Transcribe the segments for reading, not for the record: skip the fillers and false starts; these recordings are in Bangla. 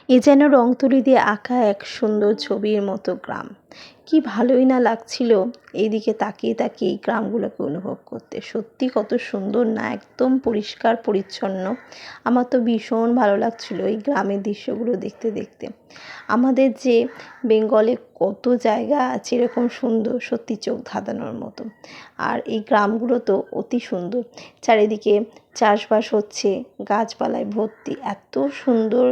এ যেন রং তুলি দিয়ে আঁকা এক সুন্দর ছবির মতো গ্রাম। কি ভালোই না লাগছিল এইদিকে তাকিয়ে তাকিয়ে এই গ্রামগুলোকে অনুভব করতে। সত্যি কত সুন্দর না, একদম পরিষ্কার পরিচ্ছন্ন। আমার তো ভীষণ ভালো লাগছিল এই গ্রামের দৃশ্যগুলো দেখতে দেখতে। আমাদের যে বেঙ্গলে কত জায়গা আছে এরকম সুন্দর, সত্যি চোখ ধাঁধানোর মতো। আর এই গ্রামগুলো তো অতি সুন্দর, চারিদিকে চাষবাস হচ্ছে, গাছপালায় ভর্তি, এত সুন্দর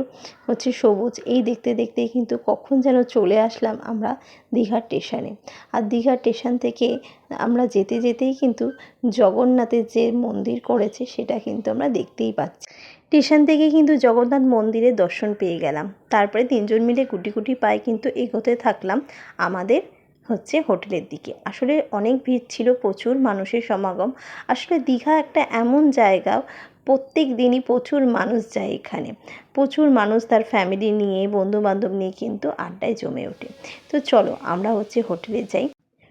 হচ্ছে সবুজ। এই দেখতে দেখতেই কিন্তু কখন যেন চলে আসলাম আমরা দীঘার স্টেশনে। আর দীঘার স্টেশন থেকে আমরা যেতে যেতেই কিন্তু জগন্নাথের যে মন্দির করেছে সেটা কিন্তু আমরা দেখতেই পাচ্ছি। স্টেশন থেকে কিন্তু জগন্নাথ মন্দিরের দর্শন পেয়ে গেলাম। তারপরে তিনজন মিলে গুটি গুটি পায়ে কিন্তু এগোতে থাকলাম আমাদের হোটেলের দিকে। আসলে অনেক ভিড় ছিল, প্রচুর মানুষের সমাগম। আসলে দীঘা একটা এমন জায়গা, প্রত্যেক দিনই প্রচুর মানুষ যায় এখানে। প্রচুর মানুষ তার ফ্যামিলি নিয়ে, বন্ধুবান্ধব নিয়ে কিন্তু আড্ডায় জমে ওঠে। তো চলো আমরা হোটেলে যাই।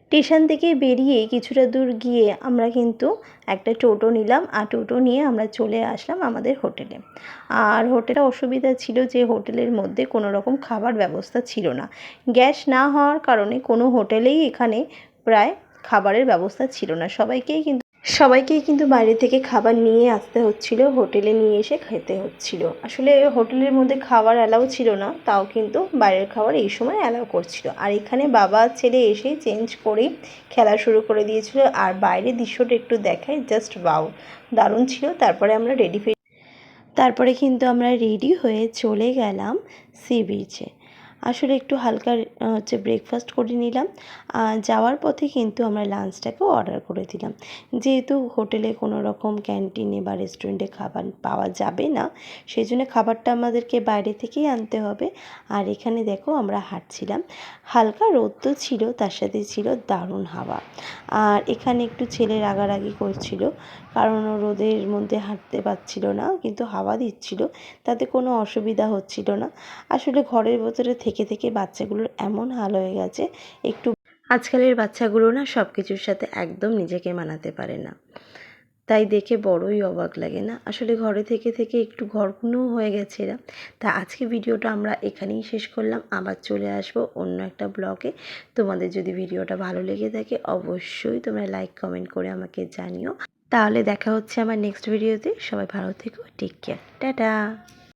স্টেশন থেকে বেরিয়ে কিছুটা দূর গিয়ে আমরা কিন্তু একটা টোটো নিলাম, আর টোটো নিয়ে আমরা চলে আসলাম আমাদের হোটেলে। আর হোটেলে অসুবিধা ছিল যে হোটেলের মধ্যে কোনো রকম খাবার ব্যবস্থা ছিল না। গ্যাস না হওয়ার কারণে কোনো হোটেলেই এখানে প্রায় খাবারের ব্যবস্থা ছিল না। সবাইকেই কিন্তু বাইরে থেকে খাবার নিয়ে আসতে হচ্ছিল, হোটেলে নিয়ে এসে খেতে হচ্ছিল। আসলে হোটেলের মধ্যে খাবার অ্যালাউ ছিল না, তাও কিন্তু বাইরের খাবার এই সময় অ্যালাউ করছিল। আর এখানে বাবা ছেলে এসে চেঞ্জ করে খেলা শুরু করে দিয়েছিল। আর বাইরের দৃশ্যটা একটু দেখাই, জাস্ট ওয়াও, দারুণ ছিল। তারপরে কিন্তু আমরা রেডি হয়ে চলে গেলাম সি বিচে। আসলে একটু হালকা ব্রেকফাস্ট করে নিলাম। যাওয়ার পথে কিন্তু আমরা লাঞ্চটাকেও অর্ডার করে দিলাম। যেহেতু হোটেলে কোনো রকম ক্যান্টিনে বা রেস্টুরেন্টে খাবার পাওয়া যাবে না, সেই জন্য খাবারটা আমাদেরকে বাইরে থেকেই আনতে হবে। আর এখানে দেখো আমরা হাঁটছিলাম, হালকা রোদ তো ছিল, তার সাথে ছিল দারুণ হাওয়া। আর এখানে একটু ছেলে রাগারাগি করছিল, কারণ ও রোদের মধ্যে হাঁটতে পারছিল না, কিন্তু হাওয়া দিচ্ছিল, তাতে কোনো অসুবিধা হচ্ছিল না। আসলে ঘরের ভেতরে থেকে থেকে বাচ্চাগুলোর এমন হাল হয়ে গেছে, আজকালের বাচ্চাগুলো না সব কিছুর সাথে একদম নিজেকে মানাতে পারে না। তাই দেখে বড়ই অবাক লাগে না? আসলে ঘরে থেকে থেকে একটু ঘরকুনোও হয়ে গেছে এরা। তা আজকে ভিডিওটা আমরা এখানেই শেষ করলাম। আবার চলে আসবো অন্য একটা ব্লগে। তোমাদের যদি ভিডিওটা ভালো লেগে থাকে অবশ্যই তোমরা লাইক কমেন্ট করে আমাকে জানিও। তাহলে দেখা হচ্ছে আমার নেক্সট ভিডিওতে। সবাই ভালো থেকো, টেক কেয়ার, টাটা।